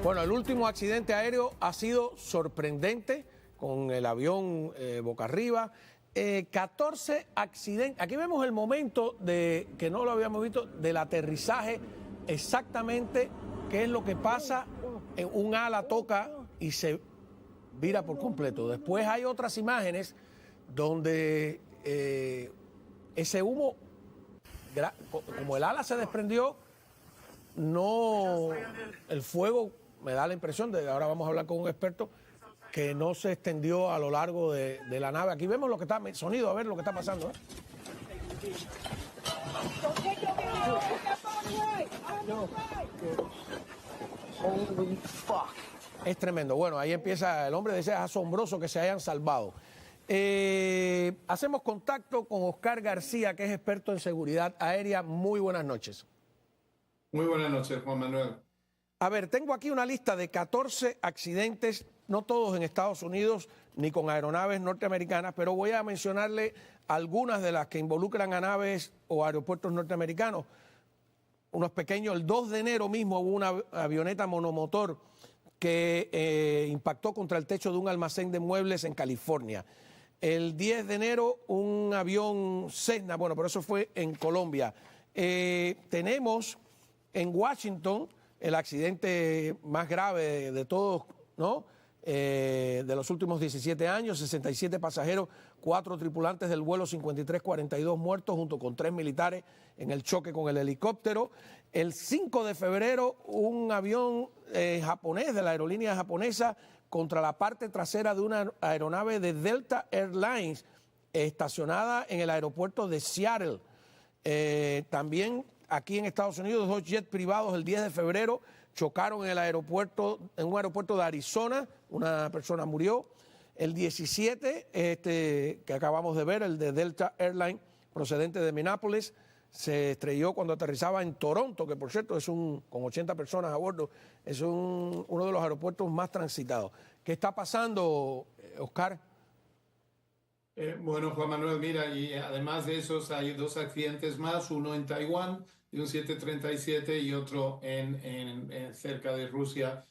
Bueno, el último accidente aéreo ha sido sorprendente con el avión boca arriba. 14 accidentes. Aquí vemos el momento de que no lo habíamos visto del aterrizaje, exactamente qué es lo que pasa. Un ala toca y se vira por completo. Después hay otras imágenes donde ese humo, como el ala se desprendió, no, el fuego, me da la impresión de, ahora vamos a hablar con un experto, que no se extendió a lo largo de la nave. Aquí vemos lo que está, sonido, a ver lo que está pasando. Es tremendo. Bueno, ahí empieza el hombre, dice, es asombroso que se hayan salvado. Hacemos contacto con Oscar García, que es experto en seguridad aérea. Muy buenas noches. Muy buenas noches, Juan Manuel. A ver, tengo aquí una lista de 14 accidentes, no todos en Estados Unidos ni con aeronaves norteamericanas, pero voy a mencionarle algunas de las que involucran a naves o aeropuertos norteamericanos. Unos pequeños, el 2 de enero mismo hubo una avioneta monomotor que impactó contra el techo de un almacén de muebles en California. El 10 de enero un avión Cessna, bueno, pero eso fue en Colombia. Tenemos en Washington el accidente más grave de todos, ¿no? De los últimos 17 años, 67 pasajeros, 4 tripulantes del vuelo 5342 muertos, junto con 3 militares en el choque con el helicóptero. El 5 de febrero, un avión japonés, de la aerolínea japonesa, contra la parte trasera de una aeronave de Delta Airlines, estacionada en el aeropuerto de Seattle. También aquí en Estados Unidos, 2 jets privados el 10 de febrero chocaron en el aeropuerto, en un aeropuerto de Arizona, una persona murió. El 17, que acabamos de ver, el de Delta Airlines, procedente de Minneapolis, se estrelló cuando aterrizaba en Toronto, que por cierto es con 80 personas a bordo, es uno de los aeropuertos más transitados. ¿Qué está pasando, Oscar? Bueno, Juan Manuel, mira, y además de esos hay 2 accidentes más, uno en Taiwán de un 737 y otro cerca de Rusia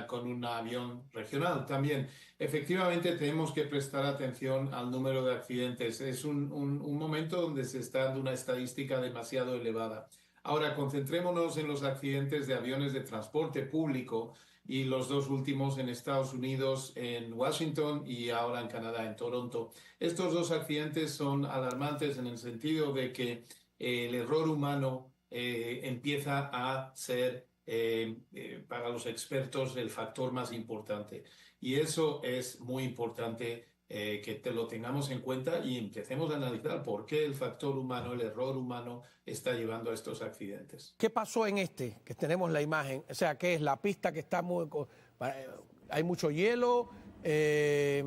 con un avión regional también. Efectivamente, tenemos que prestar atención al número de accidentes. Es un momento donde se está dando una estadística demasiado elevada. Ahora, concentrémonos en los accidentes de aviones de transporte público y los 2 últimos en Estados Unidos, en Washington y ahora en Canadá, en Toronto. Estos 2 accidentes son alarmantes en el sentido de que el error humano empieza a ser, para los expertos, el factor más importante. Y eso es muy importante que lo tengamos en cuenta y empecemos a analizar por qué el factor humano, el error humano, está llevando a estos accidentes. ¿Qué pasó en este? Que tenemos la imagen. O sea, ¿qué es la pista que está muy... hay mucho hielo? ¿Qué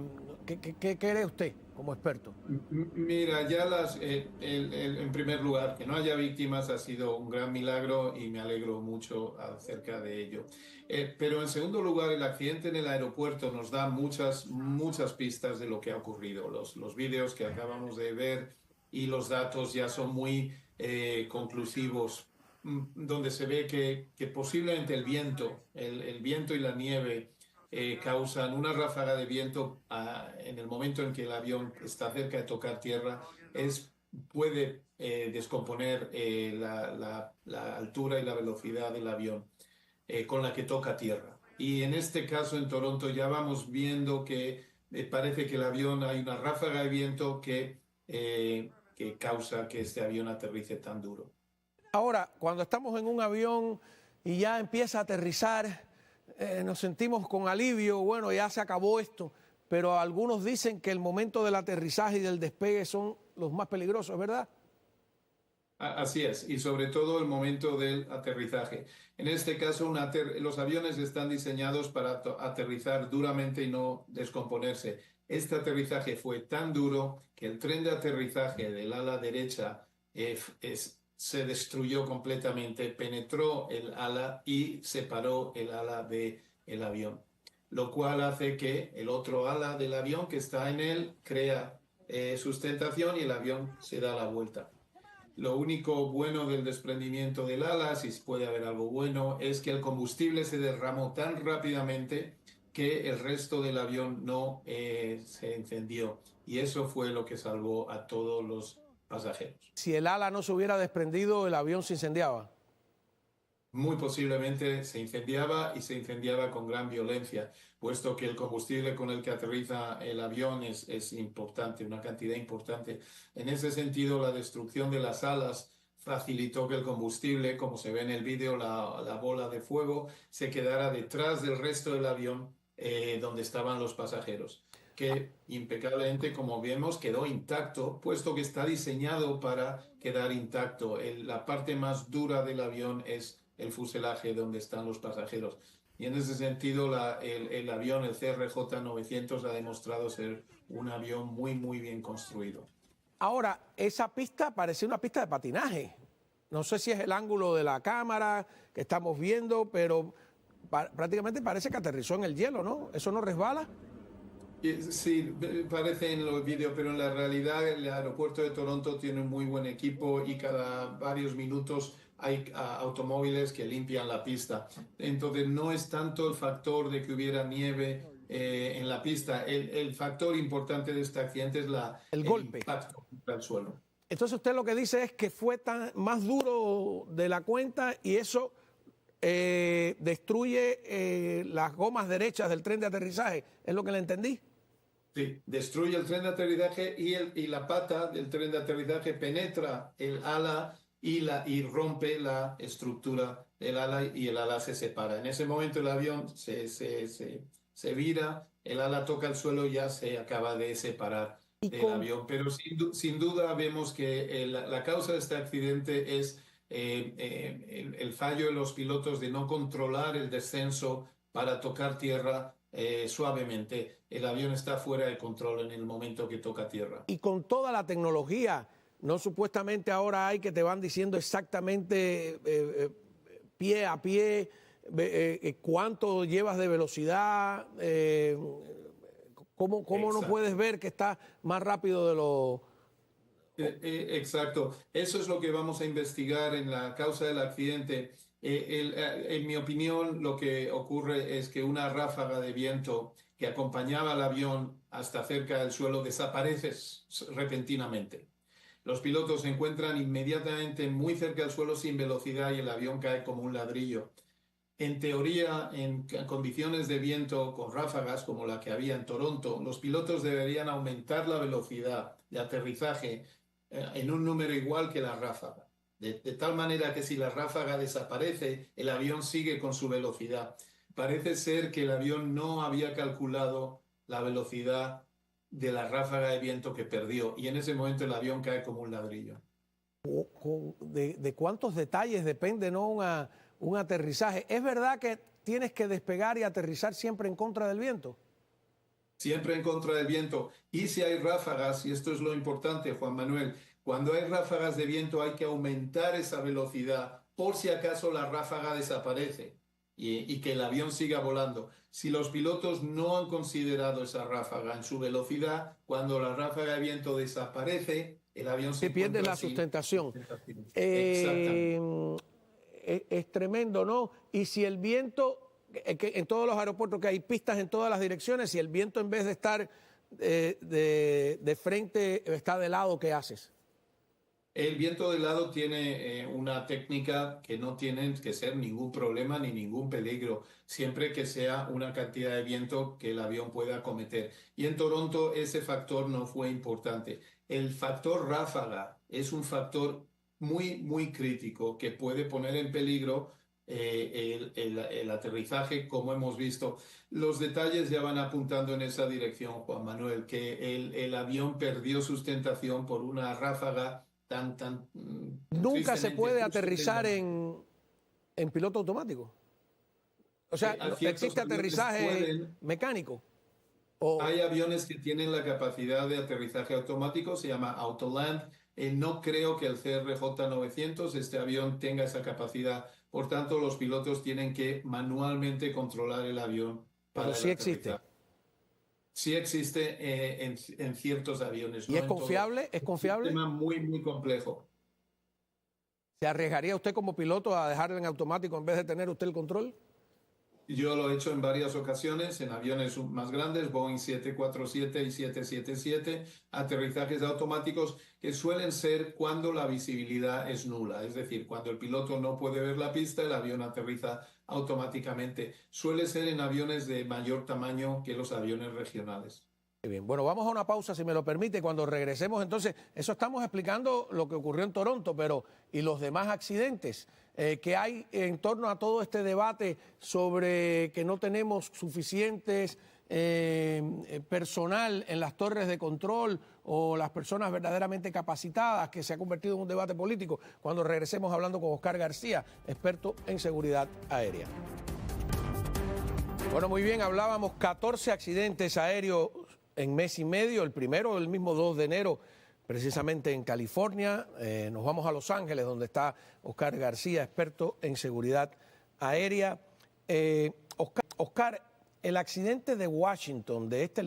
cree usted como experto? Mira, ya en primer lugar, que no haya víctimas ha sido un gran milagro y me alegro mucho acerca de ello. Pero en segundo lugar, el accidente en el aeropuerto nos da muchas pistas de lo que ha ocurrido. Los vídeos que acabamos de ver y los datos ya son muy conclusivos, donde se ve que posiblemente el viento y la nieve causan una ráfaga de viento en el momento en que el avión está cerca de tocar tierra, puede descomponer la altura y la velocidad del avión con la que toca tierra. Y en este caso en Toronto ya vamos viendo que parece que el avión, hay una ráfaga de viento que causa que este avión aterrice tan duro. Ahora, cuando estamos en un avión y ya empieza a aterrizar, nos sentimos con alivio, bueno, ya se acabó esto, pero algunos dicen que el momento del aterrizaje y del despegue son los más peligrosos, ¿verdad? Así es, y sobre todo el momento del aterrizaje. En este caso, los aviones están diseñados para aterrizar duramente y no descomponerse. Este aterrizaje fue tan duro que el tren de aterrizaje del ala derecha se destruyó completamente, penetró el ala y separó el ala del avión, lo cual hace que el otro ala del avión que está en él crea sustentación y el avión se da la vuelta. Lo único bueno del desprendimiento del ala, si puede haber algo bueno, es que el combustible se derramó tan rápidamente que el resto del avión no se encendió. Y eso fue lo que salvó a todos los pasajeros. Si el ala no se hubiera desprendido, el avión se incendiaba. Muy posiblemente se incendiaba y se incendiaba con gran violencia, puesto que el combustible con el que aterriza el avión es importante, una cantidad importante. En ese sentido, la destrucción de las alas facilitó que el combustible, como se ve en el vídeo, la bola de fuego, se quedara detrás del resto del avión donde estaban los pasajeros, que impecablemente, como vemos, quedó intacto, puesto que está diseñado para quedar intacto. La parte más dura del avión es el fuselaje donde están los pasajeros. Y en ese sentido, el avión, el CRJ-900, ha demostrado ser un avión muy, muy bien construido. Ahora, esa pista parecía una pista de patinaje. No sé si es el ángulo de la cámara que estamos viendo, pero prácticamente parece que aterrizó en el hielo, ¿no? ¿Eso no resbala? Sí, parece en los vídeos, pero en la realidad el aeropuerto de Toronto tiene un muy buen equipo y cada varios minutos hay automóviles que limpian la pista. Entonces no es tanto el factor de que hubiera nieve en la pista. El factor importante de este accidente es El el golpe. impacto contra el suelo. Entonces usted lo que dice es que fue más duro de la cuenta y eso destruye las gomas derechas del tren de aterrizaje. ¿Es lo que le entendí? Sí, destruye el tren de aterrizaje y la pata del tren de aterrizaje penetra el ala y rompe la estructura del ala y el ala se separa. En ese momento el avión se vira, el ala toca el suelo y ya se acaba de separar del avión. Pero sin duda vemos que la causa de este accidente es el fallo de los pilotos de no controlar el descenso para tocar tierra suavemente. El avión está fuera de control en el momento que toca tierra. Y con toda la tecnología, no supuestamente ahora hay que te van diciendo exactamente pie a pie cuánto llevas de velocidad, cómo no puedes ver que está más rápido de lo... Exacto. Eso es lo que vamos a investigar en la causa del accidente. En mi opinión, lo que ocurre es que una ráfaga de viento que acompañaba al avión hasta cerca del suelo desaparece repentinamente. Los pilotos se encuentran inmediatamente muy cerca del suelo sin velocidad y el avión cae como un ladrillo. En teoría, en condiciones de viento con ráfagas como la que había en Toronto, los pilotos deberían aumentar la velocidad de aterrizaje en un número igual que la ráfaga. De tal manera que si la ráfaga desaparece, el avión sigue con su velocidad. Parece ser que el avión no había calculado la velocidad de la ráfaga de viento que perdió y en ese momento el avión cae como un ladrillo. ¿De cuántos detalles depende, ¿no? un aterrizaje? ¿Es verdad que tienes que despegar y aterrizar siempre en contra del viento? Siempre en contra del viento. Y si hay ráfagas, y esto es lo importante, Juan Manuel, cuando hay ráfagas de viento hay que aumentar esa velocidad por si acaso la ráfaga desaparece y que el avión siga volando. Si los pilotos no han considerado esa ráfaga en su velocidad, cuando la ráfaga de viento desaparece, el avión se pierde la sin sustentación. Exactamente. Es tremendo, ¿no? Y si el viento, que en todos los aeropuertos que hay pistas en todas las direcciones, si el viento en vez de estar de frente está de lado, ¿qué haces? El viento de lado tiene una técnica que no tiene que ser ningún problema ni ningún peligro, siempre que sea una cantidad de viento que el avión pueda acometer. Y en Toronto ese factor no fue importante. El factor ráfaga es un factor muy, muy crítico que puede poner en peligro el aterrizaje, como hemos visto. Los detalles ya van apuntando en esa dirección, Juan Manuel, que el avión perdió sustentación por una ráfaga tan nunca se puede aterrizar en piloto automático. O sea, ¿existe aterrizaje mecánico? Hay aviones que tienen la capacidad de aterrizaje automático, se llama Autoland. No creo que el CRJ-900, este avión, tenga esa capacidad. Por tanto, los pilotos tienen que manualmente controlar el avión. Pero sí existe. Sí existe en ciertos aviones. ¿Y es confiable? ¿Es confiable? Es un sistema muy, muy complejo. ¿Se arriesgaría usted como piloto a dejarlo en automático en vez de tener usted el control? Yo lo he hecho en varias ocasiones en aviones más grandes, Boeing 747 y 777, aterrizajes automáticos que suelen ser cuando la visibilidad es nula, es decir, cuando el piloto no puede ver la pista, el avión aterriza automáticamente. Suele ser en aviones de mayor tamaño que los aviones regionales. Muy bien, bueno, vamos a una pausa, si me lo permite. Cuando regresemos, entonces, eso estamos explicando lo que ocurrió en Toronto, pero ¿y los demás accidentes que hay en torno a todo este debate sobre que no tenemos suficientes personal en las torres de control o las personas verdaderamente capacitadas, que se ha convertido en un debate político? Cuando regresemos hablando con Oscar García, experto en seguridad aérea. Bueno, muy bien, hablábamos 14 accidentes aéreos en mes y medio, el primero el mismo 2 de enero, precisamente en California. Nos vamos a Los Ángeles, donde está Oscar García, experto en seguridad aérea. Oscar, el accidente de Washington, de este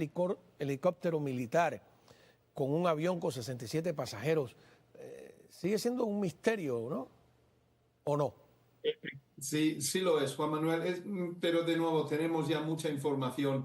helicóptero militar con un avión con 67 pasajeros, sigue siendo un misterio, ¿no? ¿O no? Sí, sí lo es, Juan Manuel, pero de nuevo tenemos ya mucha información.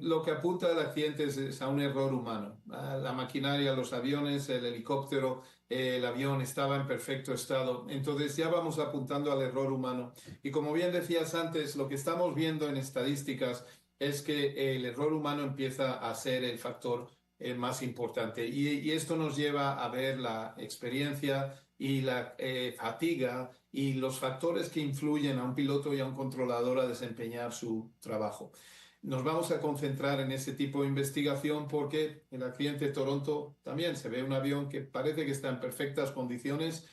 Lo que apunta al accidente es a un error humano. La maquinaria, los aviones, el helicóptero, el avión estaba en perfecto estado. Entonces ya vamos apuntando al error humano. Y como bien decías antes, lo que estamos viendo en estadísticas es que el error humano empieza a ser el factor más importante. Y esto nos lleva a ver la experiencia y la fatiga y los factores que influyen a un piloto y a un controlador a desempeñar su trabajo. Nos vamos a concentrar en ese tipo de investigación porque en el accidente de Toronto también se ve un avión que parece que está en perfectas condiciones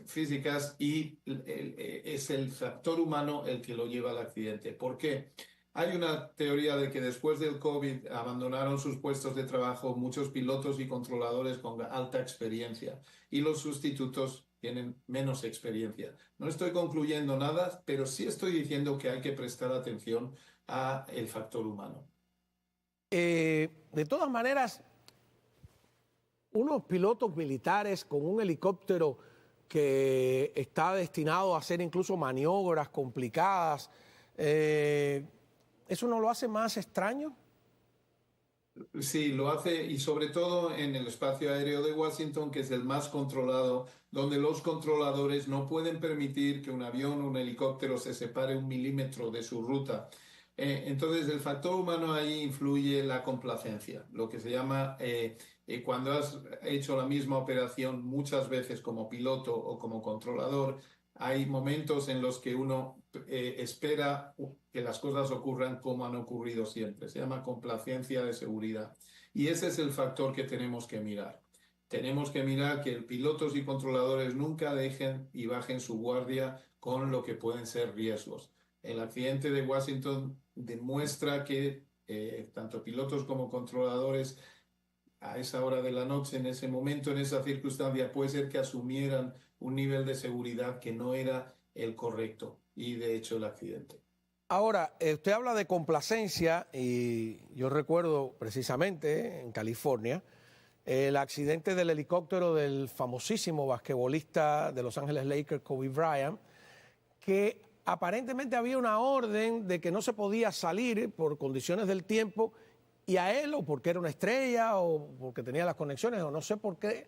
físicas y es el factor humano el que lo lleva al accidente. ¿Por qué? Hay una teoría de que después del COVID abandonaron sus puestos de trabajo muchos pilotos y controladores con alta experiencia y los sustitutos tienen menos experiencia. No estoy concluyendo nada, pero sí estoy diciendo que hay que prestar atención al factor humano. De todas maneras, unos pilotos militares con un helicóptero que está destinado a hacer incluso maniobras complicadas, ¿eso no lo hace más extraño? Sí, lo hace y sobre todo en el espacio aéreo de Washington, que es el más controlado, donde los controladores no pueden permitir que un avión o un helicóptero se separe un milímetro de su ruta. Entonces, el factor humano ahí influye la complacencia, lo que se llama cuando has hecho la misma operación muchas veces como piloto o como controlador, hay momentos en los que uno espera que las cosas ocurran como han ocurrido siempre. Se llama complacencia de seguridad. Y ese es el factor que tenemos que mirar. Tenemos que mirar que pilotos y controladores nunca dejen y bajen su guardia con lo que pueden ser riesgos. El accidente de Washington demuestra que tanto pilotos como controladores a esa hora de la noche, en ese momento, en esa circunstancia, puede ser que asumieran un nivel de seguridad que no era el correcto y de hecho el accidente. Ahora, usted habla de complacencia y yo recuerdo precisamente en California el accidente del helicóptero del famosísimo basquetbolista de Los Ángeles Lakers, Kobe Bryant, que aparentemente había una orden de que no se podía salir por condiciones del tiempo y a él, o porque era una estrella, o porque tenía las conexiones, o no sé por qué,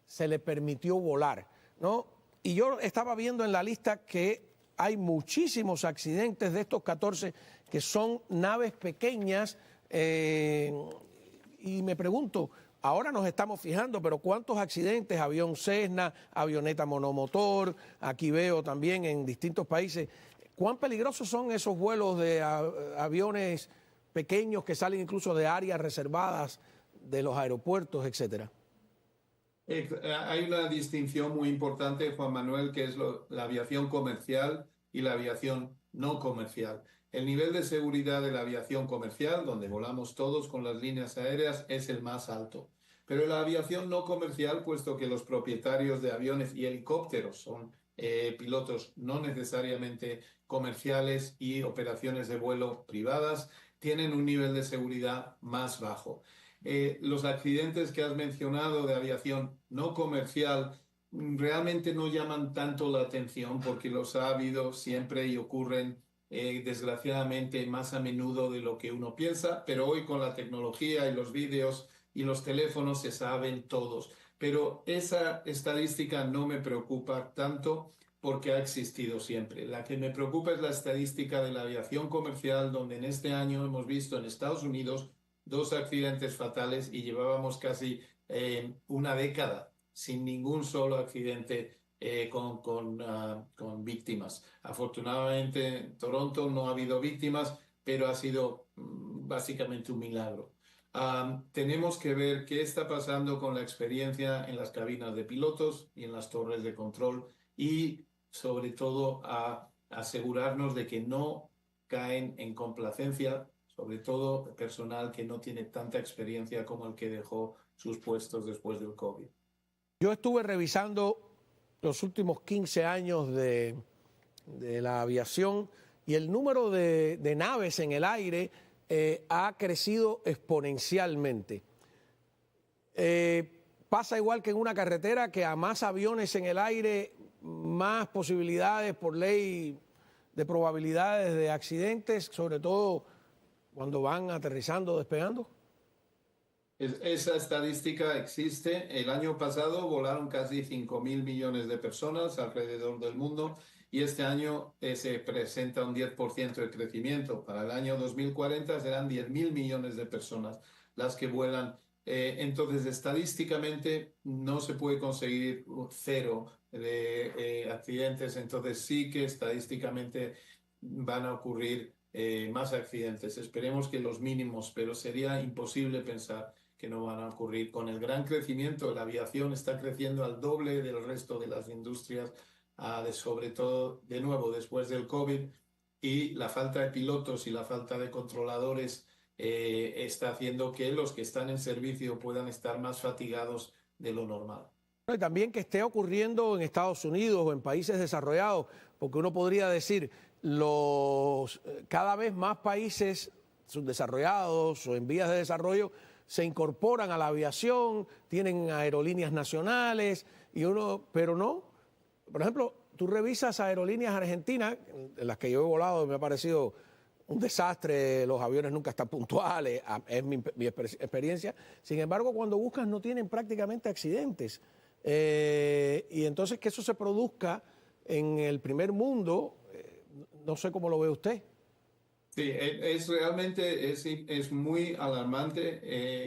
se le permitió volar, ¿no? Y yo estaba viendo en la lista que hay muchísimos accidentes de estos 14 que son naves pequeñas, y me pregunto, ahora nos estamos fijando, pero ¿cuántos accidentes? Avión Cessna, avioneta monomotor, aquí veo también en distintos países. ¿Cuán peligrosos son esos vuelos de aviones pequeños que salen incluso de áreas reservadas de los aeropuertos, etcétera? Hay una distinción muy importante, Juan Manuel, que es la aviación comercial y la aviación no comercial. El nivel de seguridad de la aviación comercial, donde volamos todos con las líneas aéreas, es el más alto. Pero la aviación no comercial, puesto que los propietarios de aviones y helicópteros son pilotos no necesariamente comerciales y operaciones de vuelo privadas, tienen un nivel de seguridad más bajo. Los accidentes que has mencionado de aviación no comercial realmente no llaman tanto la atención porque los ha habido siempre y ocurren desgraciadamente más a menudo de lo que uno piensa, pero hoy con la tecnología y los vídeos y los teléfonos se saben todos. Pero esa estadística no me preocupa tanto porque ha existido siempre. La que me preocupa es la estadística de la aviación comercial, donde en este año hemos visto en Estados Unidos 2 accidentes fatales y llevábamos casi una década sin ningún solo accidente con víctimas. Afortunadamente en Toronto no ha habido víctimas, pero ha sido básicamente un milagro. Tenemos que ver qué está pasando con la experiencia en las cabinas de pilotos y en las torres de control y sobre todo a asegurarnos de que no caen en complacencia, sobre todo personal que no tiene tanta experiencia como el que dejó sus puestos después del COVID. Yo estuve revisando los últimos 15 años de la aviación y el número de naves en el aire ha crecido exponencialmente. Pasa igual que en una carretera, que a más aviones en el aire, más posibilidades por ley de probabilidades de accidentes, sobre todo cuando van aterrizando o despegando. Esa estadística existe. El año pasado volaron casi 5.000 millones de personas alrededor del mundo y este año se presenta un 10% de crecimiento. Para el año 2040 serán 10.000 millones de personas las que vuelan. Entonces, estadísticamente no se puede conseguir cero de accidentes. Entonces, sí que estadísticamente van a ocurrir más accidentes. Esperemos que los mínimos, pero sería imposible pensar que no van a ocurrir. Con el gran crecimiento, la aviación está creciendo al doble del resto de las industrias, sobre todo, de nuevo, después del COVID, y la falta de pilotos y la falta de controladores está haciendo que los que están en servicio puedan estar más fatigados de lo normal. Y también que esté ocurriendo en Estados Unidos o en países desarrollados, porque uno podría decir, cada vez más países subdesarrollados o en vías de desarrollo se incorporan a la aviación, tienen aerolíneas nacionales, pero no. Por ejemplo, tú revisas aerolíneas argentinas, en las que yo he volado, me ha parecido un desastre, los aviones nunca están puntuales, es mi experiencia. Sin embargo, cuando buscas no tienen prácticamente accidentes. Y entonces que eso se produzca en el primer mundo, no sé cómo lo ve usted. Sí, realmente es muy alarmante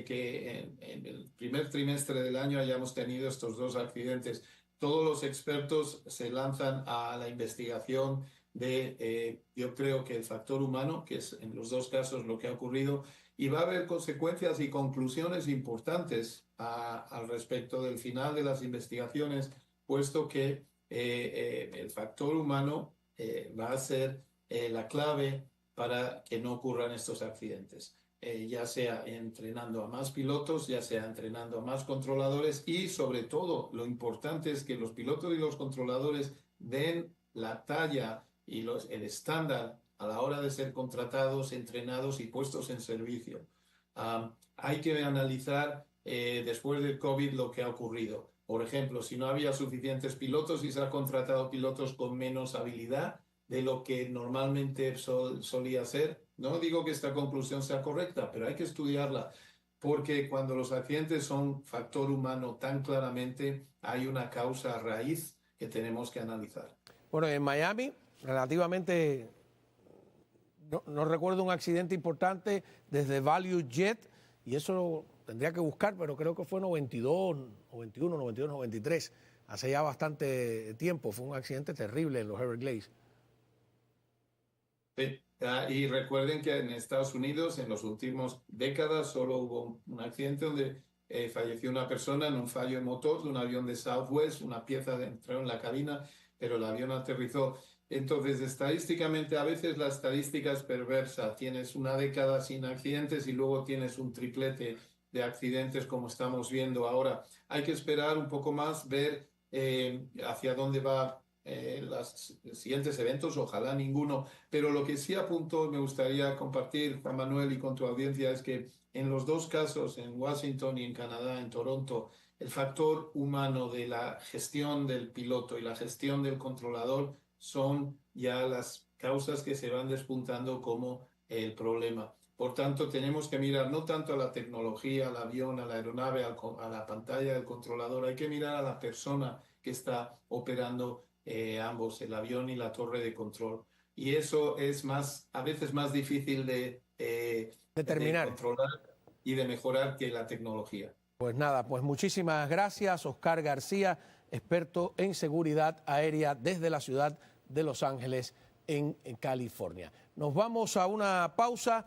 que en el primer trimestre del año hayamos tenido estos 2 accidentes. Todos los expertos se lanzan a la investigación yo creo que el factor humano, que es en los 2 casos lo que ha ocurrido, y va a haber consecuencias y conclusiones importantes al respecto del final de las investigaciones, puesto que el factor humano va a ser la clave para que no ocurran estos accidentes, ya sea entrenando a más pilotos, ya sea entrenando a más controladores y sobre todo lo importante es que los pilotos y los controladores den la talla y el estándar a la hora de ser contratados, entrenados y puestos en servicio. Hay que analizar después del COVID lo que ha ocurrido. Por ejemplo, si no había suficientes pilotos y se ha contratado pilotos con menos habilidad de lo que normalmente solía ser. No digo que esta conclusión sea correcta, pero hay que estudiarla, porque cuando los accidentes son factor humano tan claramente, hay una causa raíz que tenemos que analizar. Bueno, en Miami, relativamente, no recuerdo un accidente importante desde Value Jet, y eso tendría que buscar, pero creo que fue 92, 91, 92, 93, hace ya bastante tiempo. Fue un accidente terrible en los Everglades. Sí. Y recuerden que en Estados Unidos en las últimas décadas solo hubo un accidente donde falleció una persona en un fallo de motor de un avión de Southwest, una pieza entró en la cabina, pero el avión aterrizó. Entonces, estadísticamente, a veces la estadística es perversa. Tienes una década sin accidentes y luego tienes un triplete de accidentes como estamos viendo ahora. Hay que esperar un poco más, ver hacia dónde va los siguientes eventos, ojalá ninguno, pero lo que sí apunto me gustaría compartir, Juan Manuel, y con tu audiencia, es que en los 2 casos, en Washington y en Canadá, en Toronto, el factor humano de la gestión del piloto y la gestión del controlador son ya las causas que se van despuntando como el problema. Por tanto, tenemos que mirar no tanto a la tecnología, al avión, a la aeronave, a la pantalla del controlador, hay que mirar a la persona que está operando ambos, el avión y la torre de control. Y eso es a veces más difícil de determinar. controlar y de mejorar que la tecnología. Pues nada, pues muchísimas gracias, Oscar García, experto en seguridad aérea desde la ciudad de Los Ángeles, en California. Nos vamos a una pausa.